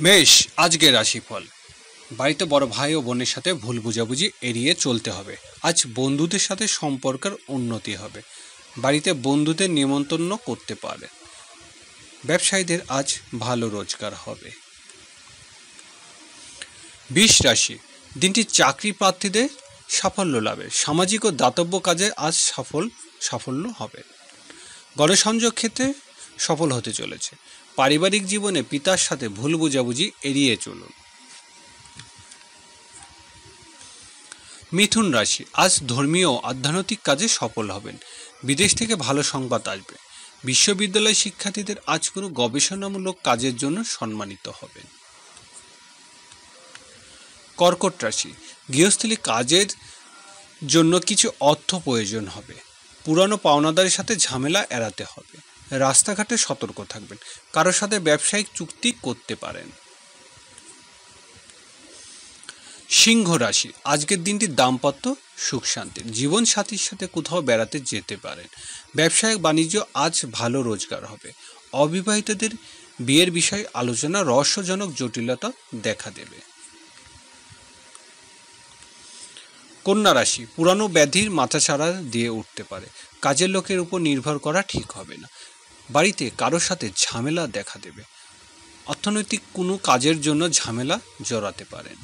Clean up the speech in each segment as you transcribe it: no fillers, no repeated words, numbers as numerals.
মেষ, আজকের রাশিফল। বাড়িতে বড় ভাই ও বোনের সাথে ভুল বুঝাবুঝি এড়িয়ে চলতে হবে। আজ বন্ধুদের সাথে সম্পর্কের উন্নতি হবে। বাড়িতে বন্ধুদের নিমন্ত্রণ করতে পারে। ব্যবসায়ীদের আজ ভালো রোজগার হবে। বৃষ রাশি, দিনটি চাকরি প্রার্থীদের সাফল্য লাভে। সামাজিক ও দাতব্য কাজে আজ সাফল্য হবে। গণসংযোগ ক্ষেত্রে সফল হতে চলেছে। পারিবারিক জীবনে পিতার সাথে ভুল বোঝাবুঝি এড়িয়ে চলুন। মিথুন রাশি, আজ ধর্মীয় ও আধ্যাত্মিক কাজে সফল হবেন। বিদেশ থেকে ভালো সংবাদ আসবে। বিশ্ববিদ্যালয় শিক্ষার্থীদের আজ কোনো গবেষণামূলক কাজের জন্য সম্মানিত হবেন। কর্কট রাশি, গৃহস্থলী কাজের জন্য কিছু অর্থ প্রয়োজন হবে। পুরানো পাওনাদারের সাথে ঝামেলা এড়াতে হবে। রাস্তাঘাটে সতর্ক থাকবেন। কারোর সাথে ব্যবসায়িক চুক্তি করতে পারেন। সিংহ রাশি, আজকের দিনটি দাম্পত্য সুখ শান্তির। জীবন সাথীর সাথে কোথাও বেড়াতে যেতে পারেন। ব্যবসায়িক বাণিজ্য আজ ভালো রোজগার হবে। অবিবাহিতদের বিয়ের বিষয়ে আলোচনা রহস্যজনক জটিলতা দেখা দেবে। কন্যা রাশি, পুরানো ব্যাধির মাথাচাড়া দিয়ে উঠতে পারে। কাজের লোকের উপর নির্ভর করা ঠিক হবে না। বাড়িতে কারোর সাথে ঝামেলা দেখা দেবে। অর্থনৈতিক কোনো কাজের জন্য ঝামেলা জড়াতে পারেন।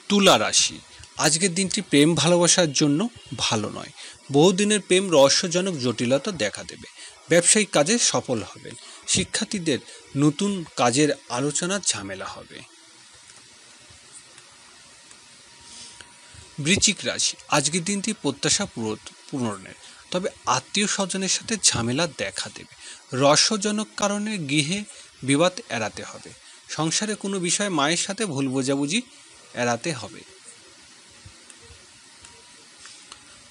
তুলা রাশি, আজকের দিনটি প্রেম ভালোবাসার জন্য ভালো নয়। বহুদিনের প্রেম রহস্যজনক জটিলতা দেখা দেবে। ব্যবসায়িক কাজে সফল হবেন। শিক্ষার্থীদের নতুন কাজের আলোচনার ঝামেলা হবে। বৃশ্চিক রাশি, আজকের দিনটি প্রত্যাশা পূরণের, তবে আত্মীয় স্বজনের সাথে ঝামেলা দেখা দেবে। রহস্যজনক কারণে গৃহে বিবাদ এড়াতে হবে। সংসারে কোনো বিষয়ে মায়ের সাথে ভুল বোঝাবুঝি এড়াতে হবে।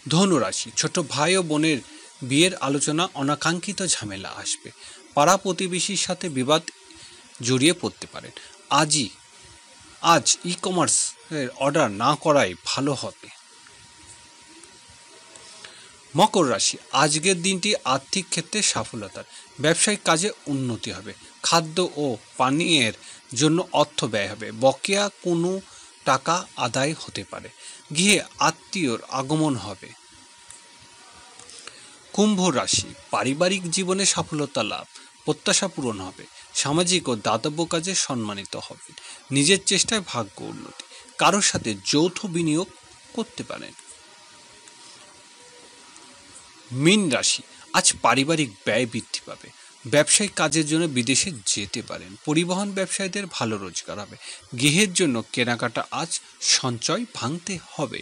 ধনু রাশি, ছোট ভাই ও বোনের বিয়ের আলোচনা অনাকাঙ্ক্ষিত ঝামেলা আসবে। পাড়া প্রতিবেশীর সাথে বিবাদ জড়িয়ে পড়তে পারেন। আজ ই কমার্সের অর্ডার না করাই ভালো হবে। মকর রাশি, আজকের দিনটি আর্থিক ক্ষেত্রে সফলতার। ব্যবসায়িক কাজে উন্নতি হবে। খাদ্য ও পানীয়ের জন্য অর্থ ব্যয় হবে। বকেয়া কোনো টাকা আদায় হতে পারে। গৃহে আত্মীয়র আগমন হবে। কুম্ভ রাশি, পারিবারিক জীবনে সফলতা লাভ, প্রত্যাশা পূরণ হবে। সামাজিক ও দাতব্য কাজে সম্মানিত হবেন। নিজের চেষ্টায় ভাগ্য উন্নতি। কারোর সাথে যৌথ বিনিয়োগ করতে পারেন। মীন রাশি, আজ পারিবারিক ব্যয় বৃদ্ধি পাবে। ব্যবসায়িক কাজের জন্য বিদেশে যেতে পারেন। পরিবহন ব্যবসায়ীদের ভালো রোজগার হবে। গৃহের জন্য কেনাকাটা আজ সঞ্চয় ভাঙতে হবে।